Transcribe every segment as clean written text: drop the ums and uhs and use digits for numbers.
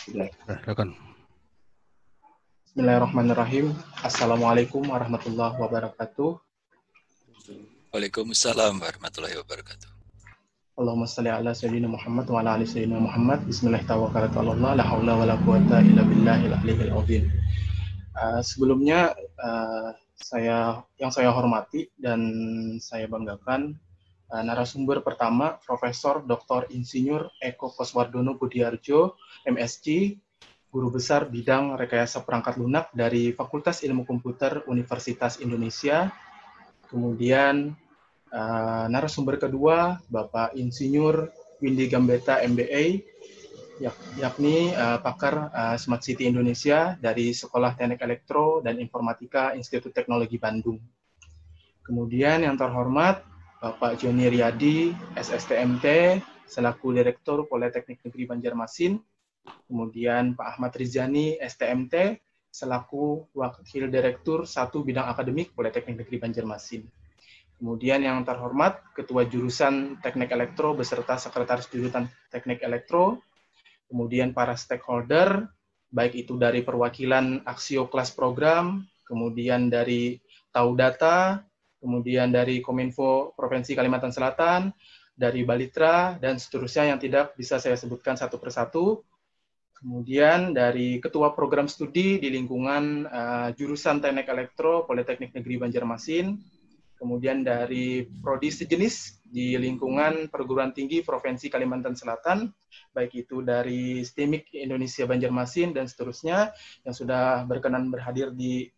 Silakan. Bismillahirrahmanirrahim. Assalamualaikum warahmatullahi wabarakatuh. Waalaikumsalam warahmatullahi wabarakatuh. Allahumma shalli ala sayyidina Muhammad wa ala ali sayyidina Muhammad. Bismillahirrahmanirrahim. La haula wa la quwata illa billahil aliyil azim. Sebelumnya yang saya hormati dan saya banggakan narasumber pertama Profesor Dr. Insinyur Eko Koswardono Budiarjo, MSc, Guru Besar Bidang Rekayasa Perangkat Lunak dari Fakultas Ilmu Komputer Universitas Indonesia. Kemudian narasumber kedua Bapak Insinyur Windy Gambetta MBA, yakni pakar Smart City Indonesia dari Sekolah Teknik Elektro dan Informatika Institut Teknologi Bandung. Kemudian yang terhormat Bapak Joni Riyadi, SSTMT, selaku Direktur Politeknik Negeri Banjarmasin. Kemudian Pak Ahmad Rizani, STMT, selaku Wakil Direktur 1 Bidang Akademik Politeknik Negeri Banjarmasin. Kemudian yang terhormat Ketua Jurusan Teknik Elektro beserta Sekretaris Jurusan Teknik Elektro. Kemudian para stakeholder, baik itu dari perwakilan Aksio Kelas Program, kemudian dari Tahu Data, kemudian dari Kominfo Provinsi Kalimantan Selatan, dari Balitra, dan seterusnya yang tidak bisa saya sebutkan satu persatu. Kemudian dari Ketua Program Studi di lingkungan Jurusan Teknik Elektro Politeknik Negeri Banjarmasin, kemudian dari Prodi sejenis di lingkungan Perguruan Tinggi Provinsi Kalimantan Selatan, baik itu dari STIMIK Indonesia Banjarmasin, dan seterusnya, yang sudah berkenan berhadir di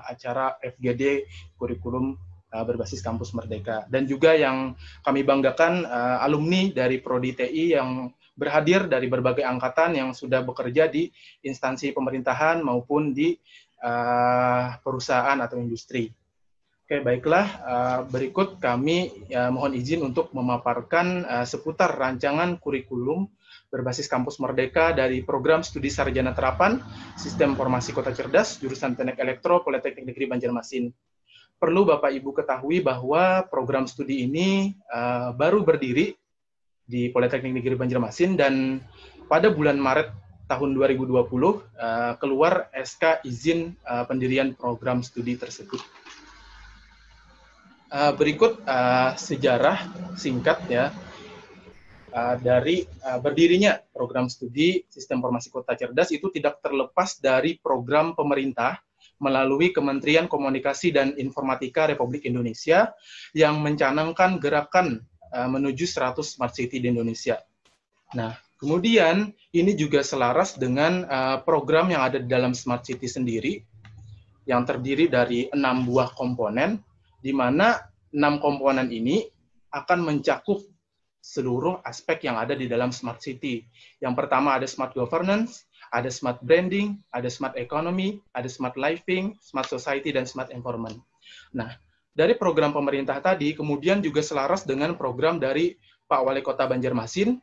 acara FGD kurikulum berbasis kampus Merdeka, dan juga yang kami banggakan alumni dari Prodi TI yang berhadir dari berbagai angkatan yang sudah bekerja di instansi pemerintahan maupun di perusahaan atau industri. Oke, baiklah, berikut kami mohon izin untuk memaparkan seputar rancangan kurikulum berbasis kampus Merdeka dari program studi sarjana terapan Sistem Informasi Kota Cerdas jurusan Teknik Elektro Politeknik Negeri Banjarmasin. Perlu Bapak Ibu ketahui bahwa program studi ini baru berdiri di Politeknik Negeri Banjarmasin, dan pada bulan Maret tahun 2020 keluar SK izin pendirian program studi tersebut. Berikut sejarah singkat ya dari berdirinya program studi Sistem Informasi Kota Cerdas itu tidak terlepas dari program pemerintah melalui Kementerian Komunikasi dan Informatika Republik Indonesia yang mencanangkan gerakan menuju 100 Smart City di Indonesia. Nah, kemudian ini juga selaras dengan program yang ada di dalam Smart City sendiri yang terdiri dari 6 buah komponen, di mana 6 komponen ini akan mencakup seluruh aspek yang ada di dalam Smart City. Yang pertama ada Smart Governance, ada Smart Branding, ada Smart Economy, ada Smart Living, Smart Society, dan Smart Environment. Nah, dari program pemerintah tadi, kemudian juga selaras dengan program dari Pak Wali Kota Banjarmasin,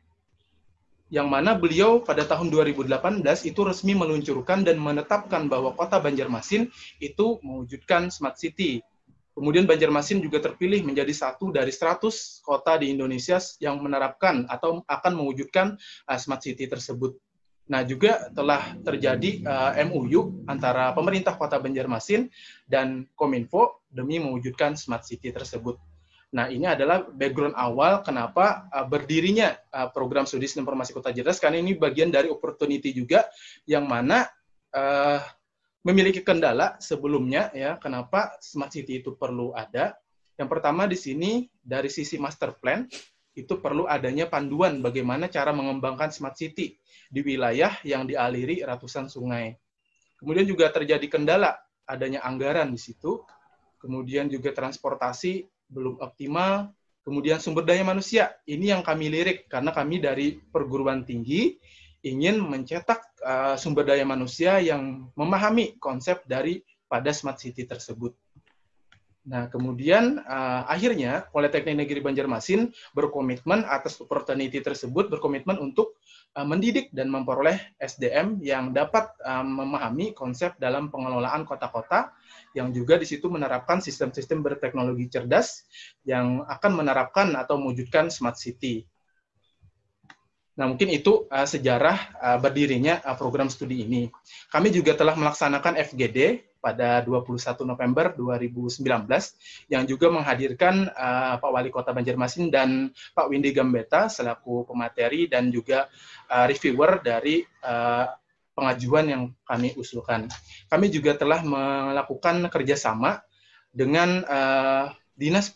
yang mana beliau pada tahun 2018 itu resmi meluncurkan dan menetapkan bahwa Kota Banjarmasin itu mewujudkan Smart City. Kemudian Banjarmasin juga terpilih menjadi satu dari 100 kota di Indonesia yang menerapkan atau akan mewujudkan Smart City tersebut. Nah, juga telah terjadi MOU antara pemerintah Kota Banjarmasin dan Kominfo demi mewujudkan Smart City tersebut. Nah, ini adalah background awal kenapa berdirinya program studi Sistem Informasi Kota Cerdas, karena ini bagian dari opportunity juga yang mana memiliki kendala sebelumnya ya, kenapa Smart City itu perlu ada. Yang pertama di sini dari sisi master plan itu perlu adanya panduan bagaimana cara mengembangkan Smart City di wilayah yang dialiri ratusan sungai. Kemudian juga terjadi kendala adanya anggaran di situ. Kemudian juga transportasi belum optimal. Kemudian sumber daya manusia, ini yang kami lirik karena kami dari perguruan tinggi ingin mencetak sumber daya manusia yang memahami konsep daripada Smart City tersebut. Nah, kemudian akhirnya Politeknik Negeri Banjarmasin berkomitmen atas opportunity tersebut, berkomitmen untuk mendidik dan memperoleh SDM yang dapat memahami konsep dalam pengelolaan kota-kota, yang juga di situ menerapkan sistem-sistem berteknologi cerdas yang akan menerapkan atau mewujudkan Smart City. Nah, mungkin itu sejarah berdirinya program studi ini. Kami juga telah melaksanakan FGD pada 21 November 2019 yang juga menghadirkan Pak Wali Kota Banjarmasin dan Pak Windy Gambetta selaku pemateri dan juga reviewer dari pengajuan yang kami usulkan. Kami juga telah melakukan kerjasama dengan Dinas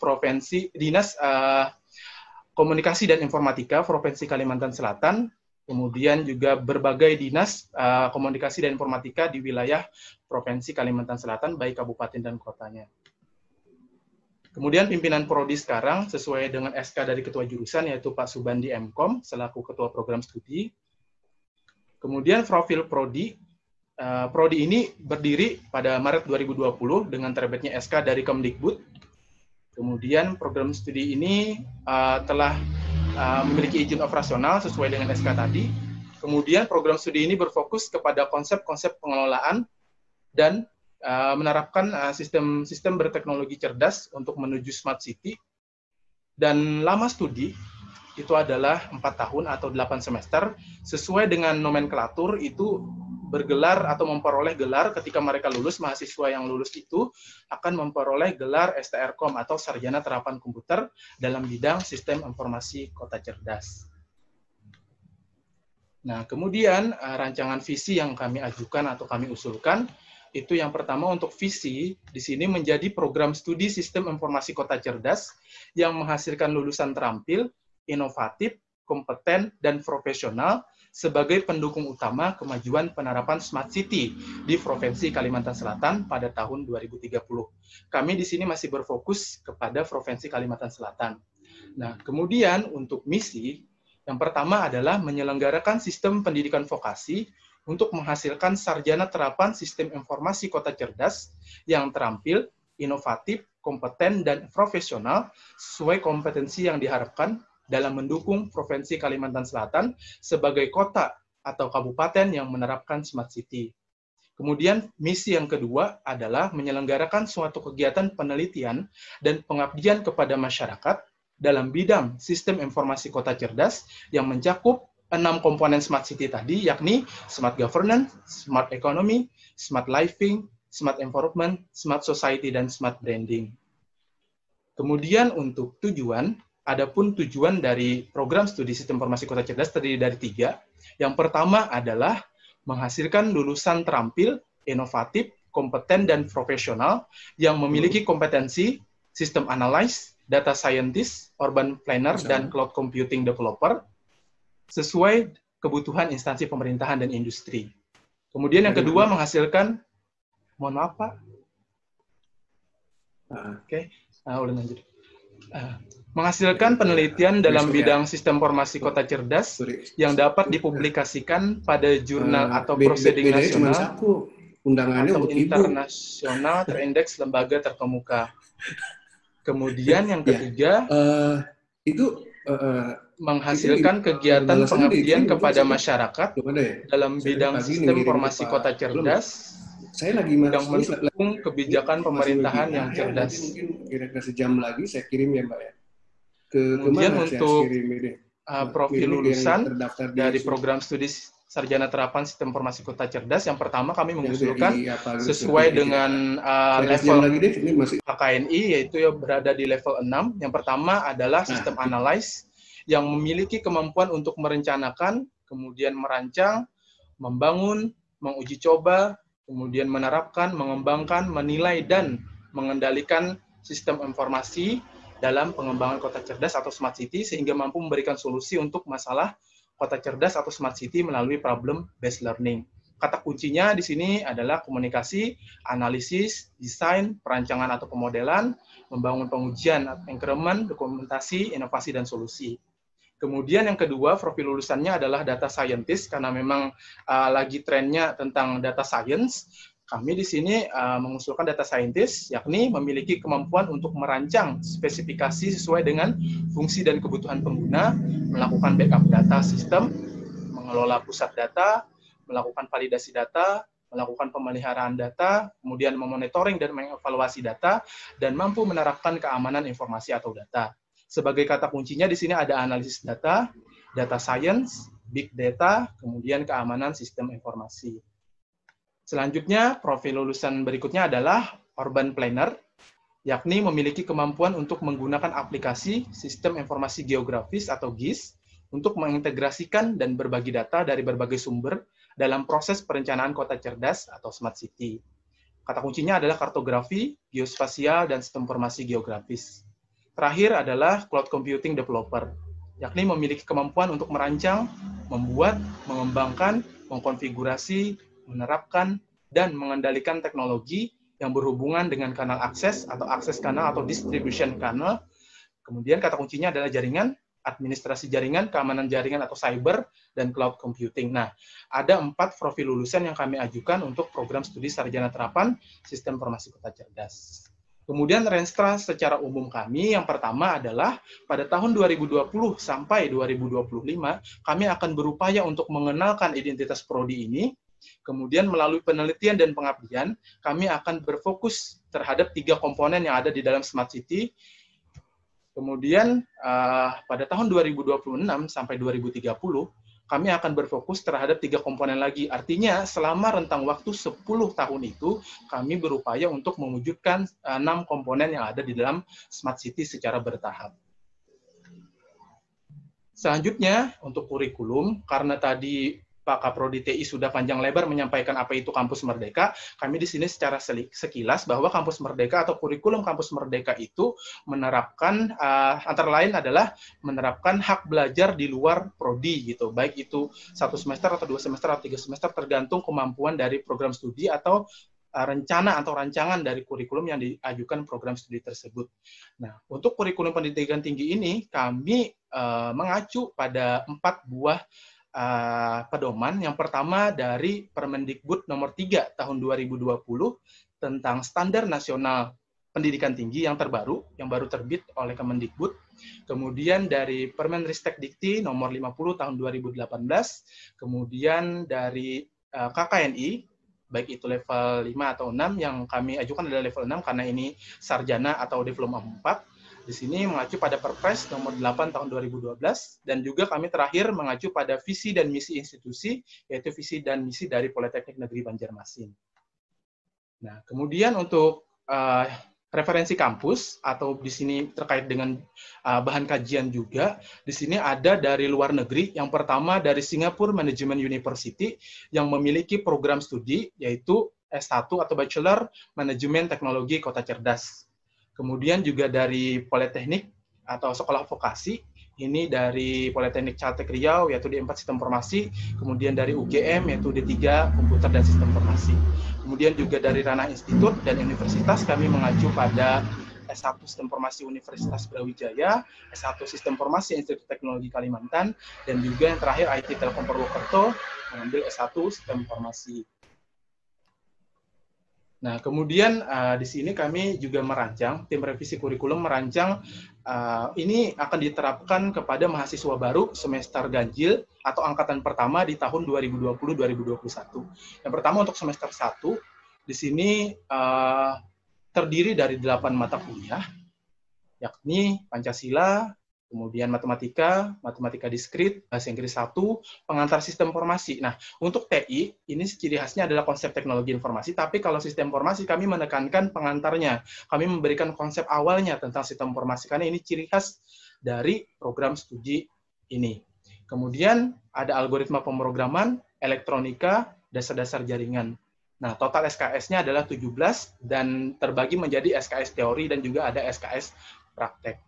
Komunikasi dan Informatika Provinsi Kalimantan Selatan, kemudian juga berbagai dinas komunikasi dan informatika di wilayah Provinsi Kalimantan Selatan, baik kabupaten dan kotanya. Kemudian pimpinan Prodi sekarang sesuai dengan SK dari Ketua Jurusan, yaitu Pak Subandi M.Com, selaku Ketua Program Studi. Kemudian profil Prodi. Prodi ini berdiri pada Maret 2020 dengan terbitnya SK dari Kemdikbud. Kemudian program studi ini telah memiliki izin operasional sesuai dengan SK tadi. Kemudian program studi ini berfokus kepada konsep-konsep pengelolaan dan menerapkan sistem berteknologi cerdas untuk menuju smart city. Dan lama studi itu adalah 4 tahun atau 8 semester, sesuai dengan nomenklatur itu bergelar atau memperoleh gelar ketika mereka lulus, mahasiswa yang lulus itu akan memperoleh gelar STRKOM atau Sarjana Terapan Komputer dalam bidang Sistem Informasi Kota Cerdas. Nah, kemudian rancangan visi yang kami ajukan atau kami usulkan, itu yang pertama untuk visi, di sini menjadi program studi Sistem Informasi Kota Cerdas yang menghasilkan lulusan terampil, inovatif, kompeten, dan profesional sebagai pendukung utama kemajuan penerapan Smart City di Provinsi Kalimantan Selatan pada tahun 2030. Kami di sini masih berfokus kepada Provinsi Kalimantan Selatan. Nah, kemudian untuk misi, yang pertama adalah menyelenggarakan sistem pendidikan vokasi untuk menghasilkan sarjana terapan Sistem Informasi Kota Cerdas yang terampil, inovatif, kompeten, dan profesional sesuai kompetensi yang diharapkan dalam mendukung Provinsi Kalimantan Selatan sebagai kota atau kabupaten yang menerapkan Smart City. Kemudian misi yang kedua adalah menyelenggarakan suatu kegiatan penelitian dan pengabdian kepada masyarakat dalam bidang Sistem Informasi Kota Cerdas yang mencakup 6 komponen Smart City tadi, yakni Smart Governance, Smart Economy, Smart Living, Smart Environment, Smart Society, dan Smart Branding. Kemudian untuk tujuan, adapun tujuan dari program studi Sistem Informasi Kota Cerdas terdiri dari 3. Yang pertama adalah menghasilkan lulusan terampil, inovatif, kompeten, dan profesional yang memiliki kompetensi sistem analysis, data scientist, urban planner, dan cloud computing developer sesuai kebutuhan instansi pemerintahan dan industri. Kemudian yang kedua menghasilkan, mohon maaf Pak. Oke, ulang lanjut. Menghasilkan penelitian dalam bidang Sistem Informasi Kota Cerdas yang dapat dipublikasikan pada jurnal atau proceeding nasional atau internasional terindeks lembaga terkemuka. Kemudian yang ketiga, menghasilkan kegiatan pengabdian kepada masyarakat dalam bidang Sistem Informasi Kota Cerdas yang mendukung kebijakan pemerintahan yang cerdas. Mungkin kira-kira sejam lagi saya kirim ya Mbak ya. Kemudian untuk profil lulusan dari program studi Sarjana Terapan Sistem Informasi Kota Cerdas, yang pertama kami mengusulkan sesuai dengan level KKNI, yaitu yang berada di level 6. Yang pertama adalah Sistem Analysis yang memiliki kemampuan untuk merencanakan, kemudian merancang, membangun, menguji coba, kemudian menerapkan, mengembangkan, menilai, dan mengendalikan sistem informasi dalam pengembangan kota cerdas atau smart city sehingga mampu memberikan solusi untuk masalah kota cerdas atau smart city melalui problem based learning. Kata kuncinya di sini adalah komunikasi, analisis, desain, perancangan atau pemodelan, membangun pengujian, increment, dokumentasi, inovasi, dan solusi. Kemudian yang kedua, profil lulusannya adalah data scientist karena memang lagi trennya tentang data science. Kami di sini mengusulkan data scientist, yakni memiliki kemampuan untuk merancang spesifikasi sesuai dengan fungsi dan kebutuhan pengguna, melakukan backup data sistem, mengelola pusat data, melakukan validasi data, melakukan pemeliharaan data, kemudian memonitoring dan mengevaluasi data, dan mampu menerapkan keamanan informasi atau data. Sebagai kata kuncinya di sini ada analisis data, data science, big data, kemudian keamanan sistem informasi. Selanjutnya, profil lulusan berikutnya adalah urban planner, yakni memiliki kemampuan untuk menggunakan aplikasi sistem informasi geografis atau GIS untuk mengintegrasikan dan berbagi data dari berbagai sumber dalam proses perencanaan kota cerdas atau smart city. Kata kuncinya adalah kartografi, geospasial, dan sistem informasi geografis. Terakhir adalah cloud computing developer, yakni memiliki kemampuan untuk merancang, membuat, mengembangkan, mengkonfigurasi, menerapkan, dan mengendalikan teknologi yang berhubungan dengan kanal akses kanal atau distribution kanal. Kemudian kata kuncinya adalah jaringan, administrasi jaringan, keamanan jaringan atau cyber, dan cloud computing. Nah, ada 4 profil lulusan yang kami ajukan untuk program studi sarjana terapan sistem informasi kota cerdas. Kemudian renstra secara umum kami yang pertama adalah pada tahun 2020 sampai 2025 kami akan berupaya untuk mengenalkan identitas prodi ini. Kemudian melalui penelitian dan pengabdian kami akan berfokus terhadap 3 komponen yang ada di dalam Smart City. Kemudian pada tahun 2026 sampai 2030 kami akan berfokus terhadap 3 komponen lagi. Artinya selama rentang waktu 10 tahun itu kami berupaya untuk mewujudkan 6 komponen yang ada di dalam Smart City secara bertahap. Selanjutnya untuk kurikulum, karena tadi Pak Kaprodi TI sudah panjang lebar menyampaikan apa itu Kampus Merdeka, kami di sini secara sekilas bahwa Kampus Merdeka atau kurikulum Kampus Merdeka itu menerapkan, antara lain adalah menerapkan hak belajar di luar prodi, gitu. Baik itu 1 semester atau 2 semester atau 3 semester, tergantung kemampuan dari program studi atau rencana atau rancangan dari kurikulum yang diajukan program studi tersebut. Nah, untuk kurikulum pendidikan tinggi ini, kami mengacu pada 4 buah pedoman. Yang pertama dari Permendikbud nomor 3 tahun 2020 tentang Standar Nasional Pendidikan Tinggi yang terbaru, yang baru terbit oleh Kemendikbud. Kemudian dari Permenristek Dikti nomor 50 tahun 2018, kemudian dari KKNI, baik itu level 5 atau 6, yang kami ajukan adalah level 6 karena ini sarjana atau diploma 4. Di sini mengacu pada Perpres nomor 8 tahun 2012, dan juga kami terakhir mengacu pada visi dan misi institusi, yaitu visi dan misi dari Politeknik Negeri Banjarmasin. Nah, kemudian untuk referensi kampus, atau di sini terkait dengan bahan kajian juga, di sini ada dari luar negeri. Yang pertama dari Singapore Management University, yang memiliki program studi, yaitu S1 atau Bachelor Manajemen Teknologi Kota Cerdas. Kemudian juga dari Politeknik atau Sekolah Vokasi, ini dari Politeknik Caltech Riau, yaitu D4 Sistem Informasi, kemudian dari UGM, yaitu D3 Komputer dan Sistem Informasi. Kemudian juga dari ranah institut dan universitas, kami mengacu pada S1 Sistem Informasi Universitas Brawijaya, S1 Sistem Informasi Institut Teknologi Kalimantan, dan juga yang terakhir IT Telkom Purwokerto, mengambil S1 Sistem Informasi. Nah, kemudian di sini kami juga merancang, tim revisi kurikulum merancang, ini akan diterapkan kepada mahasiswa baru semester ganjil atau angkatan pertama di tahun 2020-2021. Yang pertama untuk semester 1, di sini terdiri dari 8 mata kuliah, yakni Pancasila, kemudian matematika diskrit, bahasa Inggris 1, pengantar sistem informasi. Nah, untuk TI, ini ciri khasnya adalah konsep teknologi informasi, tapi kalau sistem informasi kami menekankan pengantarnya. Kami memberikan konsep awalnya tentang sistem informasi, karena ini ciri khas dari program studi ini. Kemudian ada algoritma pemrograman, elektronika, dasar-dasar jaringan. Nah, total SKS-nya adalah 17, dan terbagi menjadi SKS teori dan juga ada SKS praktek.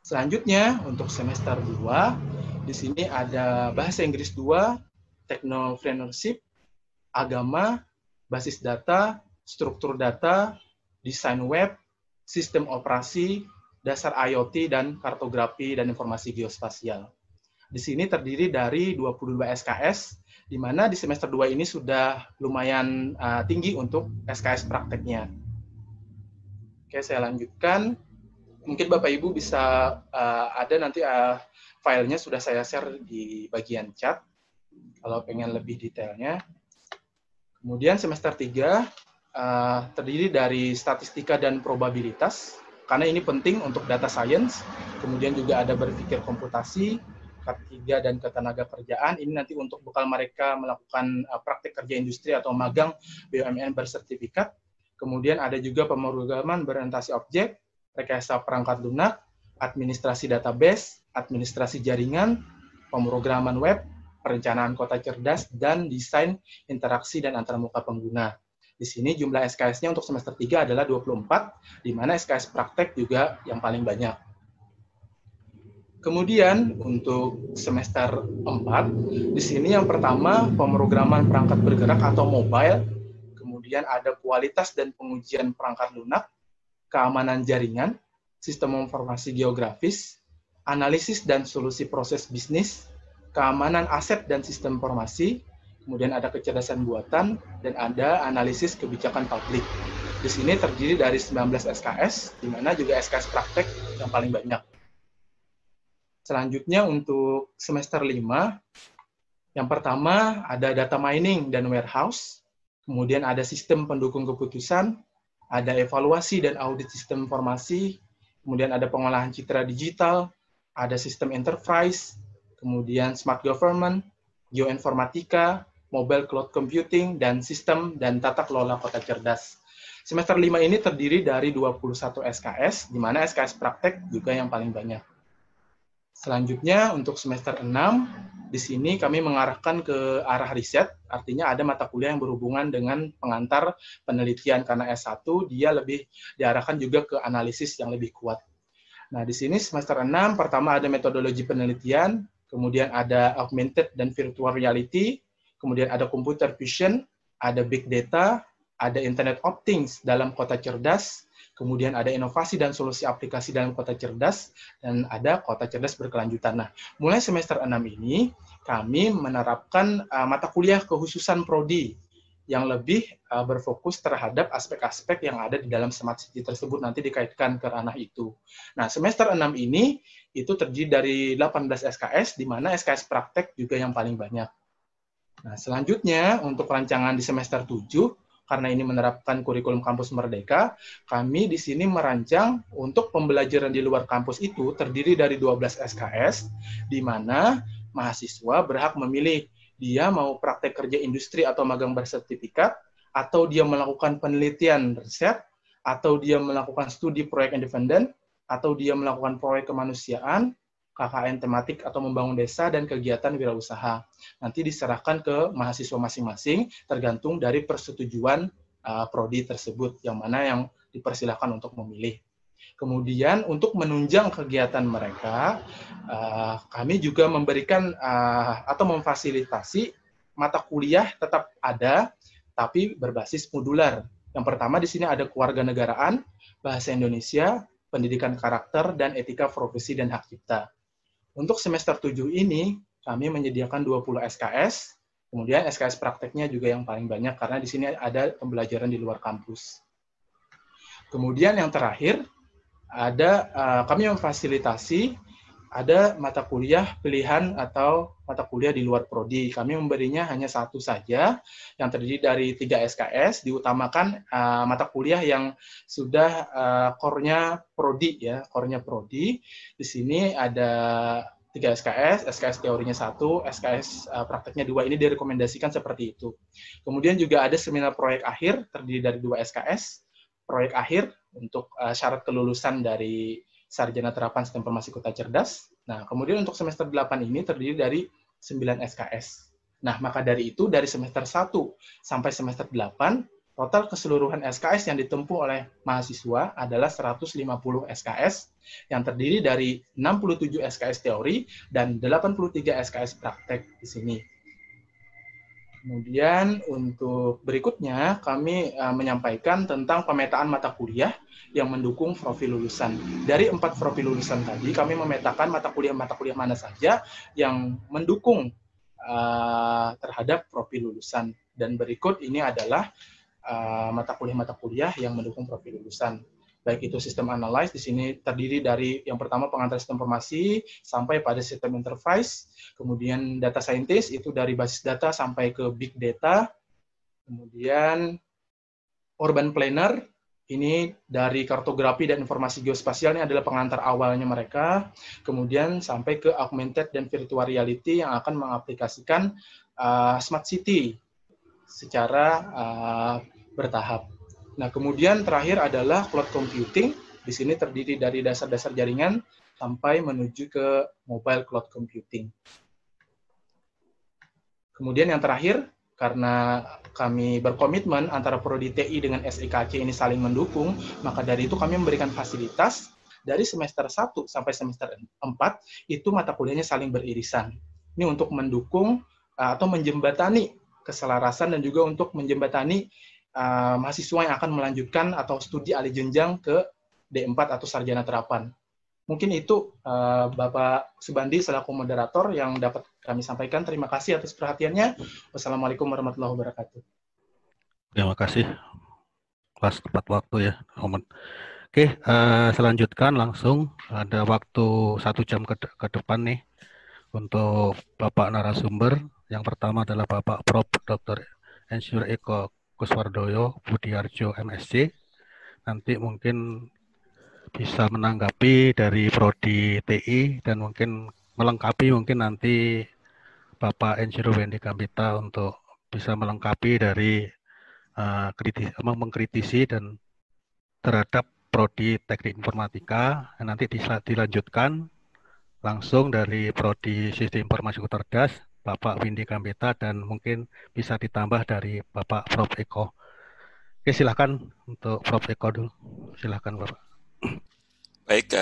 Selanjutnya, untuk semester 2, di sini ada Bahasa Inggris 2, Technopreneurship, Agama, Basis Data, Struktur Data, Desain Web, Sistem Operasi, Dasar IoT, dan Kartografi dan Informasi Geospasial. Di sini terdiri dari 22 SKS, di mana di semester 2 ini sudah lumayan tinggi untuk SKS prakteknya. Oke, saya lanjutkan. Mungkin Bapak Ibu bisa ada nanti filenya sudah saya share di bagian chat kalau pengen lebih detailnya. Kemudian semester 3 terdiri dari statistika dan probabilitas, karena ini penting untuk data science. Kemudian juga ada berpikir komputasi, K3 dan Ketenagakerjaan. Ini nanti untuk bekal mereka melakukan praktik kerja industri atau magang BUMN bersertifikat. Kemudian ada juga pemrograman berorientasi objek, rekayasa perangkat lunak, administrasi database, administrasi jaringan, pemrograman web, perencanaan kota cerdas, dan desain interaksi dan antarmuka pengguna. Di sini jumlah SKS-nya untuk semester 3 adalah 24, di mana SKS praktek juga yang paling banyak. Kemudian untuk semester 4, di sini yang pertama pemrograman perangkat bergerak atau mobile, kemudian ada kualitas dan pengujian perangkat lunak, keamanan jaringan, sistem informasi geografis, analisis dan solusi proses bisnis, keamanan aset dan sistem informasi, kemudian ada kecerdasan buatan, dan ada analisis kebijakan publik. Di sini terdiri dari 19 SKS, di mana juga SKS praktek yang paling banyak. Selanjutnya untuk semester 5, yang pertama ada data mining dan warehouse, kemudian ada sistem pendukung keputusan, ada evaluasi dan audit sistem informasi, kemudian ada pengolahan citra digital, ada sistem enterprise, kemudian smart government, geoinformatika, mobile cloud computing, dan sistem dan tata kelola kota cerdas. Semester 5 ini terdiri dari 21 SKS, di mana SKS praktek juga yang paling banyak. Selanjutnya untuk semester 6, di sini kami mengarahkan ke arah riset, artinya ada mata kuliah yang berhubungan dengan pengantar penelitian, karena S1 dia lebih diarahkan juga ke analisis yang lebih kuat. Nah, di sini semester 6, pertama ada metodologi penelitian, kemudian ada augmented dan virtual reality, kemudian ada computer vision, ada big data, ada Internet of Things dalam kota cerdas, kemudian ada inovasi dan solusi aplikasi dalam kota cerdas, dan ada kota cerdas berkelanjutan. Nah, mulai semester 6 ini, kami menerapkan mata kuliah kekhususan prodi yang lebih berfokus terhadap aspek-aspek yang ada di dalam Smart City tersebut, nanti dikaitkan ke ranah itu. Nah, semester 6 ini, itu terdiri dari 18 SKS, di mana SKS praktek juga yang paling banyak. Nah, selanjutnya, untuk rancangan di semester 7, karena ini menerapkan kurikulum kampus merdeka, kami di sini merancang untuk pembelajaran di luar kampus itu terdiri dari 12 SKS, di mana mahasiswa berhak memilih dia mau praktek kerja industri atau magang bersertifikat, atau dia melakukan penelitian riset, atau dia melakukan studi proyek independen, atau dia melakukan proyek kemanusiaan, KKN tematik atau membangun desa, dan kegiatan wirausaha. Nanti diserahkan ke mahasiswa masing-masing tergantung dari persetujuan prodi tersebut, yang mana yang dipersilahkan untuk memilih. Kemudian untuk menunjang kegiatan mereka, kami juga memberikan atau memfasilitasi mata kuliah tetap ada, tapi berbasis modular. Yang pertama di sini ada kewarganegaraan, bahasa Indonesia, pendidikan karakter, dan etika profesi dan hak cipta. Untuk semester 7 ini, kami menyediakan 20 SKS, kemudian SKS prakteknya juga yang paling banyak, karena di sini ada pembelajaran di luar kampus. Kemudian yang terakhir, ada kami memfasilitasi ada mata kuliah pilihan atau mata kuliah di luar prodi. Kami memberinya hanya satu saja, yang terdiri dari 3 SKS, diutamakan mata kuliah yang sudah core-nya prodi, ya, core-nya prodi. Di sini ada 3 SKS, SKS teorinya 1, SKS prakteknya 2, ini direkomendasikan seperti itu. Kemudian juga ada seminar proyek akhir, terdiri dari 2 SKS, proyek akhir untuk syarat kelulusan dari Sarjana Terapan Sistem Informasi Kota Cerdas. Nah, kemudian untuk semester 8 ini terdiri dari 9 SKS. Nah, maka dari itu, dari semester 1 sampai semester 8, total keseluruhan SKS yang ditempuh oleh mahasiswa adalah 150 SKS, yang terdiri dari 67 SKS teori dan 83 SKS praktek di sini. Kemudian untuk berikutnya kami menyampaikan tentang pemetaan mata kuliah yang mendukung profil lulusan. Dari 4 profil lulusan tadi, kami memetakan mata kuliah mana saja yang mendukung terhadap profil lulusan. Dan berikut ini adalah mata kuliah yang mendukung profil lulusan. Baik itu sistem analyze, di sini terdiri dari yang pertama pengantar sistem informasi sampai pada sistem enterprise, kemudian data scientist itu dari basis data sampai ke big data, kemudian urban planner Ini dari kartografi dan informasi geospasial ini adalah pengantar awalnya mereka, kemudian sampai ke augmented dan virtual reality yang akan mengaplikasikan smart city secara bertahap. Nah, kemudian terakhir adalah cloud computing. Di sini terdiri dari dasar-dasar jaringan sampai menuju ke mobile cloud computing. Kemudian yang terakhir, karena kami berkomitmen antara Prodi TI dengan SIKC ini saling mendukung, maka dari itu kami memberikan fasilitas dari semester 1 sampai semester 4, itu mata kuliahnya saling beririsan. Ini untuk mendukung atau menjembatani keselarasan dan juga untuk menjembatani mahasiswa yang akan melanjutkan atau studi alih jenjang ke D4 atau sarjana terapan. Mungkin itu Bapak Subandi selaku moderator yang dapat kami sampaikan. Terima kasih atas perhatiannya. Wassalamualaikum warahmatullahi wabarakatuh. Terima kasih. Kelas tepat waktu ya. Oke, selanjutkan langsung. Ada waktu 1 jam ke depan nih untuk Bapak narasumber. Yang pertama adalah Bapak Prof. Dr. Insinyur Eko Kuswardoyo Budiarjo MSc. Nanti mungkin bisa menanggapi dari Prodi TI dan mungkin melengkapi mungkin nanti Bapak Insinyur Wendy Gambita untuk bisa melengkapi dari mengkritisi dan terhadap Prodi Teknik Informatika. Nanti dilanjutkan langsung dari Prodi Sistem Informasi Cerdas Bapak Windy Gambita dan mungkin bisa ditambah dari Bapak Prof. Eko. Oke, silakan untuk Prof. Eko dulu. Silakan Bapak. Baik,